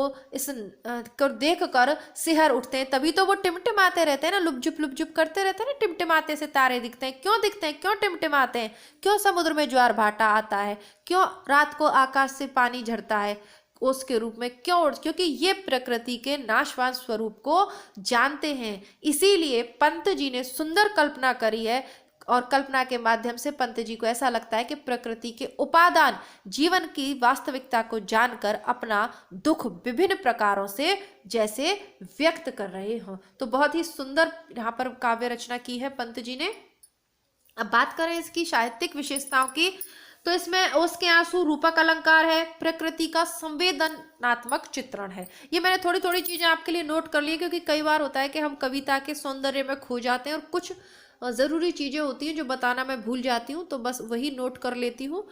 को देख कर सिहर उठते हैं। तभी तो वो टिमटिमाते रहते हैं ना, लुपझुप करते रहते हैं ना, टिमटिमाते से तारे दिखते हैं। क्यों दिखते हैं? क्यों टिमटिमाते हैं? क्यों समुद्र में ज्वार भाटा आता है? क्यों रात को आकाश से पानी झरता है ओस के रूप में? क्यों? क्योंकि ये प्रकृति के नाशवान स्वरूप को जानते हैं। इसीलिए पंत जी ने सुंदर कल्पना करी है, और कल्पना के माध्यम से पंत जी को ऐसा लगता है कि प्रकृति के उपादान जीवन की वास्तविकता को जानकर अपना दुख विभिन्न प्रकारों से जैसे व्यक्त कर रहे हों। तो बहुत ही सुंदर यहाँ पर काव्य रचना की है पंत जी ने। अब बात करें इसकी साहित्यिक विशेषताओं की, तो इसमें ओस के आंसू रूपक अलंकार है, प्रकृति का संवेदनात्मक चित्रण है। ये मैंने थोड़ी थोड़ी चीजें आपके लिए नोट कर ली, क्योंकि कई बार होता है कि हम कविता के सौंदर्य में खो जाते हैं और कुछ ज़रूरी चीज़ें होती हैं जो बताना मैं भूल जाती हूँ, तो बस वही नोट कर लेती हूँ।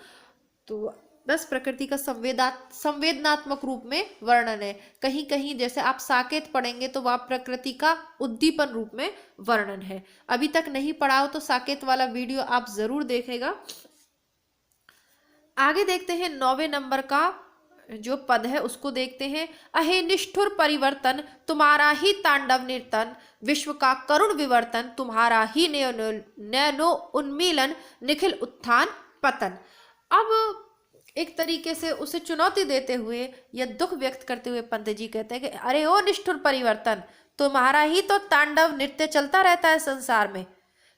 तो बस प्रकृति का संवेदनात्मक रूप में वर्णन है। कहीं कहीं जैसे आप साकेत पढ़ेंगे तो वह प्रकृति का उद्दीपन रूप में वर्णन है। अभी तक नहीं पढ़ा हो तो साकेत वाला वीडियो आप जरूर देखेगा। आगे देखते हैं 9वें नंबर का जो पद है उसको देखते हैं। अहे निष्ठुर परिवर्तन तुम्हारा ही तांडव निर्तन, विश्व का करुण विवर्तन तुम्हारा ही नैनो उन्मीलन, निखिल उत्थान पतन। अब एक तरीके से उसे चुनौती देते हुए या दुख व्यक्त करते हुए पंत जी कहते हैं कि अरे ओ निष्ठुर परिवर्तन, तुम्हारा ही तो तांडव नृत्य चलता रहता है संसार में।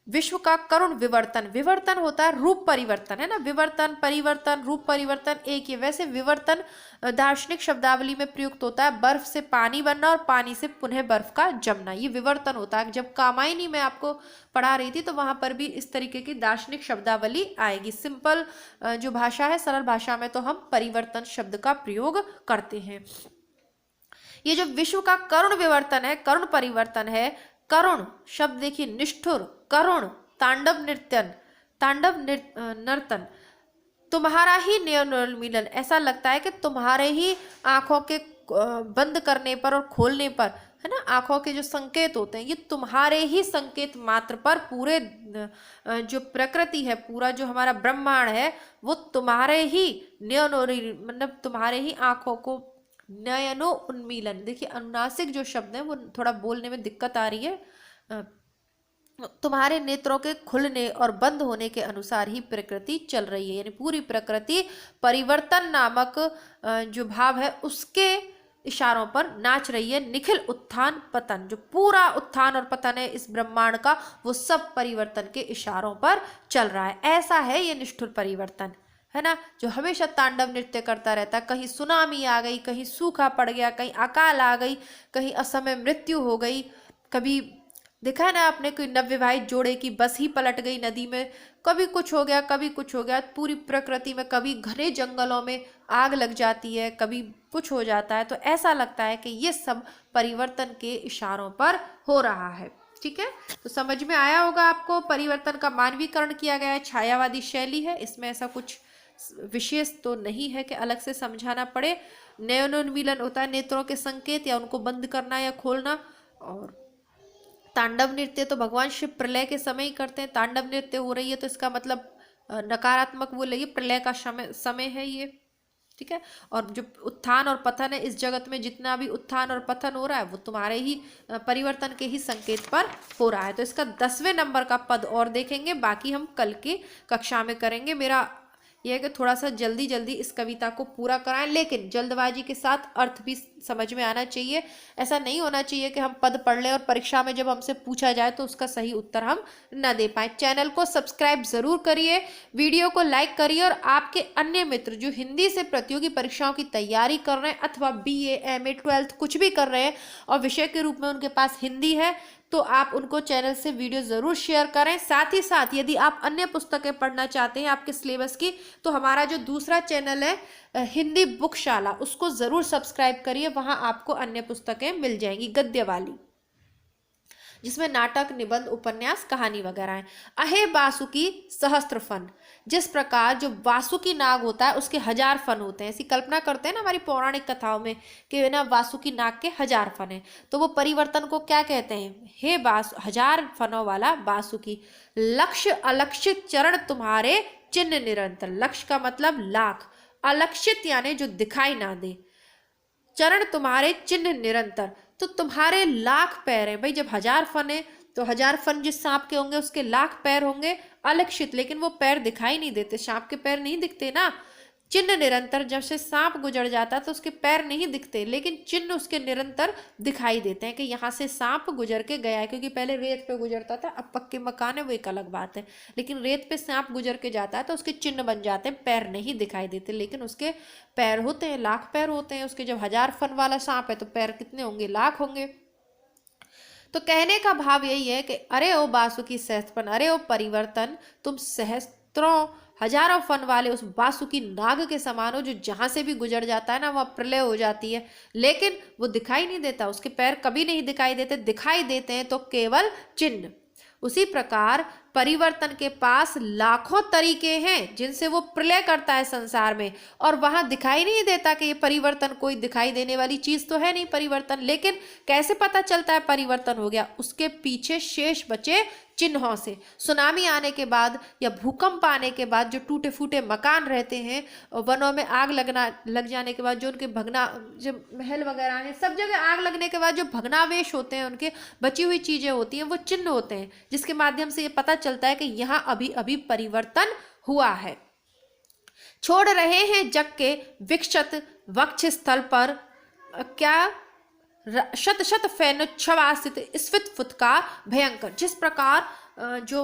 विश्व का करुण विवर्तन, विवर्तन होता है रूप परिवर्तन, है ना, विवर्तन परिवर्तन रूप परिवर्तन एक ही। वैसे विवर्तन दार्शनिक शब्दावली में प्रयुक्त होता है बर्फ से पानी बनना और पानी से पुनः बर्फ का जमना, ये विवर्तन होता है। जब कामायनी में आपको पढ़ा रही थी तो वहां पर भी इस तरीके की दार्शनिक शब्दावली आएगी। सिंपल जो भाषा है, सरल भाषा में तो हम परिवर्तन शब्द का प्रयोग करते हैं। ये जो विश्व का करुण विवर्तन है, करुण परिवर्तन है, करुण शब्द देखिए, निष्ठुर, करुण, तांडव नृत्यन, तांडव नर्तन, तुम्हारा ही नयनोन्मीलन, ऐसा लगता है कि तुम्हारे ही आंखों के बंद करने पर और खोलने पर, है ना, आंखों के जो संकेत होते हैं ये तुम्हारे ही संकेत मात्र पर पूरे जो प्रकृति है, पूरा जो हमारा ब्रह्मांड है वो तुम्हारे ही मतलब तुम्हारे ही आंखों को नयनो उन्मीलन। देखिए अनुनासिक जो शब्द है वो थोड़ा बोलने में दिक्कत आ रही है। तुम्हारे नेत्रों के खुलने और बंद होने के अनुसार ही प्रकृति चल रही है, यानी पूरी प्रकृति परिवर्तन नामक जो भाव है उसके इशारों पर नाच रही है। निखिल उत्थान पतन, जो पूरा उत्थान और पतन है इस ब्रह्मांड का वो सब परिवर्तन के इशारों पर चल रहा है। ऐसा है ये निष्ठुर परिवर्तन, है ना, जो हमेशा तांडव नृत्य करता रहता है। कहीं सुनामी आ गई, कहीं सूखा पड़ गया, कहीं अकाल आ गई, कहीं असमय मृत्यु हो गई, कभी देखा है ना आपने कोई नवविवाहित जोड़े की बस ही पलट गई नदी में, कभी कुछ हो गया, कभी कुछ हो गया। पूरी प्रकृति में कभी घने जंगलों में आग लग जाती है, कभी कुछ हो जाता है। तो ऐसा लगता है कि ये सब परिवर्तन के इशारों पर हो रहा है। ठीक है, तो समझ में आया होगा आपको। परिवर्तन का मानवीकरण किया गया है, छायावादी शैली है, इसमें ऐसा कुछ विशेष तो नहीं है कि अलग से समझाना पड़े। नयनोन्मीलन होता है नेत्रों के संकेत या उनको बंद करना या खोलना। और तांडव नृत्य तो भगवान शिव प्रलय के समय ही करते हैं। तांडव नृत्य हो रही है तो इसका मतलब नकारात्मक वो लगी, प्रलय का समय है ये, ठीक है। और जो उत्थान और पतन है, इस जगत में जितना भी उत्थान और पतन हो रहा है वो तुम्हारे ही परिवर्तन के ही संकेत पर हो रहा है। तो इसका 10वें नंबर का पद और देखेंगे, बाकी हम कल की कक्षा में करेंगे। मेरा यह है कि थोड़ा सा जल्दी जल्दी इस कविता को पूरा कराएं, लेकिन जल्दबाजी के साथ अर्थ भी समझ में आना चाहिए। ऐसा नहीं होना चाहिए कि हम पद पढ़ लें और परीक्षा में जब हमसे पूछा जाए तो उसका सही उत्तर हम न दे पाए। चैनल को सब्सक्राइब जरूर करिए, वीडियो को लाइक करिए, और आपके अन्य मित्र जो हिंदी से प्रतियोगी परीक्षाओं की तैयारी कर रहे हैं अथवा BA, MA, 12th कुछ भी कर रहे हैं और विषय के रूप में उनके पास हिंदी है, तो आप उनको चैनल से वीडियो ज़रूर शेयर करें। साथ ही साथ यदि आप अन्य पुस्तकें पढ़ना चाहते हैं आपके सिलेबस की, तो हमारा जो दूसरा चैनल है हिंदी बुकशाला, उसको ज़रूर सब्सक्राइब करिए। वहाँ आपको अन्य पुस्तकें मिल जाएंगी गद्य वाली, जिसमें नाटक, निबंध, उपन्यास, कहानी वगैरह है। अहे बासुकी सहस्त्र फन, जिस प्रकार जो वासुकी नाग होता है उसके 1000 फन होते हैं, ऐसी कल्पना करते हैं ना हमारी पौराणिक कथाओं में कि ना वासुकी नाग के 1000 फन हैं, तो वो परिवर्तन को क्या कहते हैं? हे 1000 फनों वाला वासुकी, लक्ष्य अलक्षित चरण तुम्हारे चिन्ह निरंतर। लक्ष्य का मतलब लाख, अलक्षित यानी जो दिखाई ना दे, चरण तुम्हारे चिन्ह निरंतर, तो तुम्हारे लाख पैर हैं। भाई जब 1000 फन है तो 1000 फन जिस सांप के होंगे उसके लाख पैर होंगे, अलक्षित, लेकिन वो पैर दिखाई नहीं देते, सांप के पैर नहीं दिखते ना। चिन्ह निरंतर, जब से सांप गुजर जाता तो उसके पैर नहीं दिखते, लेकिन चिन्ह उसके निरंतर दिखाई देते हैं कि यहाँ से सांप गुजर के गया है। क्योंकि पहले रेत पे गुजरता था, अब पक्के मकान है वो एक अलग बात है, लेकिन रेत पे सांप गुजर के जाता है तो उसके चिन्ह बन जाते हैं, पैर नहीं दिखाई देते, लेकिन उसके पैर होते हैं, लाख पैर होते हैं उसके। जब 1000 फन वाला सांप है तो पैर कितने होंगे? लाख होंगे। तो कहने का भाव यही है कि अरे ओ बासुकी सहस्त्रफन, अरे ओ परिवर्तन, तुम सहस्त्रों हजारों फन वाले उस बासुकी नाग के समान हो, जो जहां से भी गुजर जाता है ना वह प्रलय हो जाती है, लेकिन वो दिखाई नहीं देता, उसके पैर कभी नहीं दिखाई देते, दिखाई देते हैं तो केवल चिन्ह। उसी प्रकार परिवर्तन के पास लाखों तरीके हैं जिनसे वो प्रलय करता है संसार में, और वहां दिखाई नहीं देता कि ये परिवर्तन कोई दिखाई देने वाली चीज तो है नहीं परिवर्तन। लेकिन कैसे पता चलता है परिवर्तन हो गया? उसके पीछे शेष बचे चिन्हों से। सुनामी आने के बाद या भूकंप आने के बाद जो टूटे फूटे मकान रहते हैं, वनों में आग लग जाने के बाद जो उनके जो महल वगैरह हैं, सब जगह आग लगने के बाद जो भग्नावेश होते हैं, उनके बची हुई चीजें होती हैं, वो चिन्ह होते हैं, जिसके माध्यम से ये पता चलता है कि यहाँ अभी अभी परिवर्तन हुआ है। छोड़ रहे हैं जग के विक्षत वक्ष स्थल पर क्या शत शत फैनुच्छवासित स्फित फुत्कार भयंकर। जिस प्रकार जो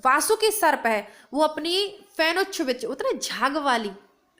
वासुकी सर्प है वो अपनी फैनुच्छ्वत उतने झाग वाली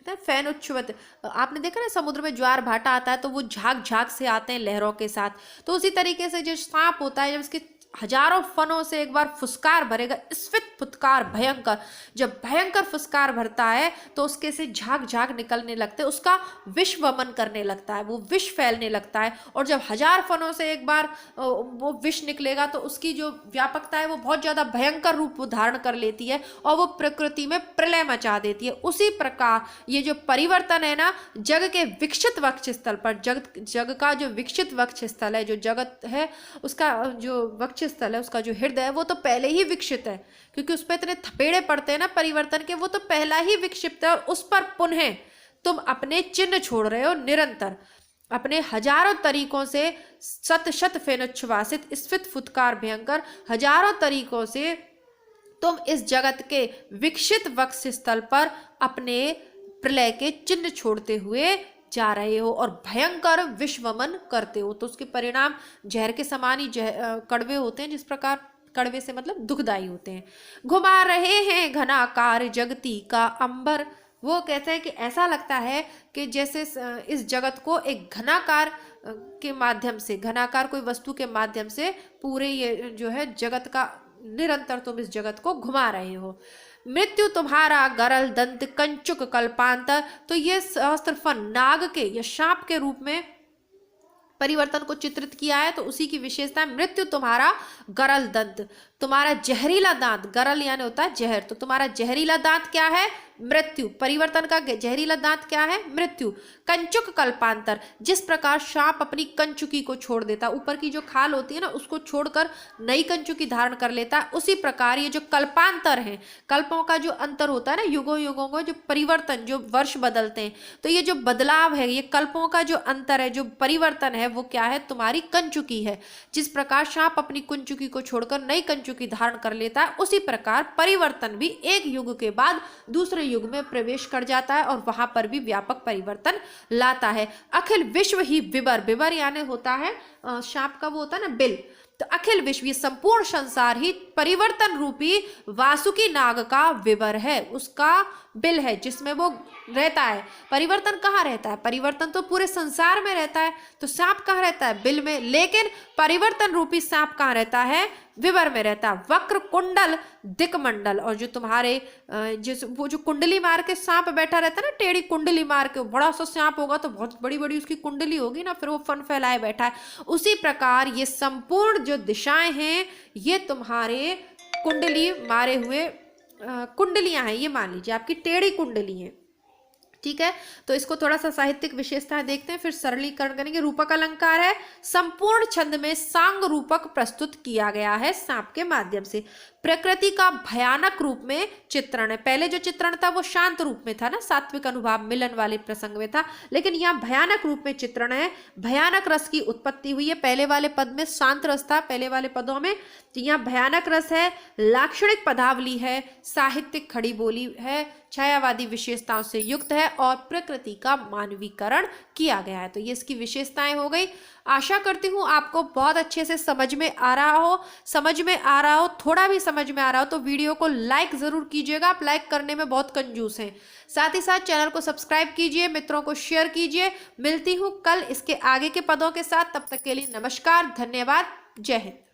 फैनुच्छ्वत, आपने देखा ना समुद्र में ज्वार भाटा आता है तो वो झाग झाग से आते हैं लहरों के साथ, तो उसी तरीके से जो सांप होता है जब इसके हजारों फनों से एक बार फुसकार भरेगा, स्फित फुत्कार भयंकर, जब भयंकर फुसकार भरता है तो उसके से झाग झाग निकलने लगते हैं, उसका विष वमन करने लगता है, वो विष फैलने लगता है। और जब 1000 फनों से एक बार वो विष निकलेगा तो उसकी जो व्यापकता है वो बहुत ज़्यादा भयंकर रूप धारण कर लेती है और वो प्रकृति में प्रलय मचा देती है। उसी प्रकार ये जो परिवर्तन है ना, जग के विकसित वक्ष स्थल पर, जग का जो विकसित वक्ष स्थल है, जो जगत है उसका जो वक्ष स्थल है, उसका जो हृदय है वो तो पहले ही विकसित है, क्योंकि उस पर इतने थपेड़े पड़ते हैं ना परिवर्तन के, वो तो पहला ही विकसित है। और उस पर पुनः तुम अपने चिन्ह छोड़ रहे हो निरंतर, अपने हजारों तरीकों से शत शत फेनोच्छ्वासित स्फित फुत्कार भयंकर, हजारों तरीकों से तुम इस जगत के विकसित वक्ष स्थल पर अपने प्रलय के चिन्ह छोड़ते हुए जा रहे हो और भयंकर विश्वमन करते हो। तो उसके परिणाम जहर के समान ही कड़वे होते हैं, जिस प्रकार कड़वे से मतलब दुखदाई होते हैं। घुमा रहे हैं घनाकार जगती का अंबर, वो कहते हैं कि ऐसा लगता है कि जैसे इस जगत को एक घनाकार के माध्यम से, घनाकार कोई वस्तु के माध्यम से पूरे ये जो है जगत का निरंतर तुम इस जगत को घुमा रहे हो। मृत्यु तुम्हारा गरल दंत कंचुक कल्पांतर, तो ये सहस्त्र फन नाग के या सांप के रूप में परिवर्तन को चित्रित किया है, तो उसी की विशेषता है मृत्यु तुम्हारा गरल दंत, तुम्हारा जहरीला दांत, गरल यानी होता है जहर, तो तुम्हारा जहरीला दांत क्या है? मृत्यु। परिवर्तन का जहरीला दांत क्या है? मृत्यु। कंचुक कल्पांतर, जिस प्रकार सांप अपनी कंचुकी को छोड़ देता, ऊपर की जो खाल होती है ना उसको छोड़कर नई कंचुकी धारण कर लेता है, उसी प्रकार ये जो कल्पांतर है, कल्पों का जो अंतर होता है ना, युगों युगों को जो परिवर्तन, जो वर्ष बदलते हैं, तो ये जो बदलाव है, ये कल्पों का जो अंतर है, जो परिवर्तन है, वो क्या है? तुम्हारी कंचुकी है। जिस प्रकार सांप अपनी कंचुकी को छोड़कर नई कंचुकी धारण कर लेता है, उसी प्रकार परिवर्तन भी एक युग के बाद दूसरे युग में प्रवेश कर जाता है और वहां पर भी व्यापक परिवर्तन लाता है। अखिल विश्व ही विवर, विवर यानी होता है सांप का वो होता है ना बिल, तो अखिल विश्व, ये संपूर्ण संसार ही परिवर्तन रूपी वासुकी नाग का विवर है, उसका बिल है जिसमें वो रहता है। परिवर्तन कहाँ रहता है? परिवर्तन तो पूरे संसार में रहता है, तो सांप कहाँ रहता है? बिल में, लेकिन परिवर्तन रूपी सांप कहाँ रहता है? विवर में रहता है। वक्र कुंडल दिक्मंडल, और जो तुम्हारे जिस वो जो कुंडली मार के सांप बैठा रहता है ना, टेढ़ी कुंडली मार के, बड़ा सा सांप होगा तो बहुत बड़ी बड़ी उसकी कुंडली होगी ना, फिर वो फन फैलाए बैठा है, उसी प्रकार ये संपूर्ण जो दिशाएं हैं ये तुम्हारे कुंडली मारे हुए कुंडलियां हैं, ये मान लीजिए आपकी टेढ़ी कुंडली है। ठीक है, तो इसको थोड़ा सा साहित्यिक विशेषताएं देखते हैं, फिर सरलीकरण करेंगे। रूपक अलंकार है, संपूर्ण छंद में सांग रूपक प्रस्तुत किया गया है सांप के माध्यम से। प्रकृति का भयानक रूप में चित्रण है, पहले जो चित्रण था वो शांत रूप में था ना, सात्विक अनुभाव मिलन वाले प्रसंग में था, लेकिन यहाँ भयानक रूप में चित्रण है। भयानक रस की उत्पत्ति हुई है, पहले वाले पद में शांत रस था, पहले वाले पदों में, तो यहाँ भयानक रस है। लाक्षणिक पदावली है, साहित्यिक खड़ी बोली है, छायावादी विशेषताओं से युक्त है और प्रकृति का मानवीकरण किया गया है। तो ये इसकी विशेषताएं हो गई। आशा करती हूँ आपको बहुत अच्छे से समझ में आ रहा हो, थोड़ा भी समझ में आ रहा हो तो वीडियो को लाइक जरूर कीजिएगा, आप लाइक करने में बहुत कंजूस हैं। साथ ही साथ चैनल को सब्सक्राइब कीजिए, मित्रों को शेयर कीजिए। मिलती हूँ कल इसके आगे के पदों के साथ, तब तक के लिए नमस्कार, धन्यवाद, जय हिंद।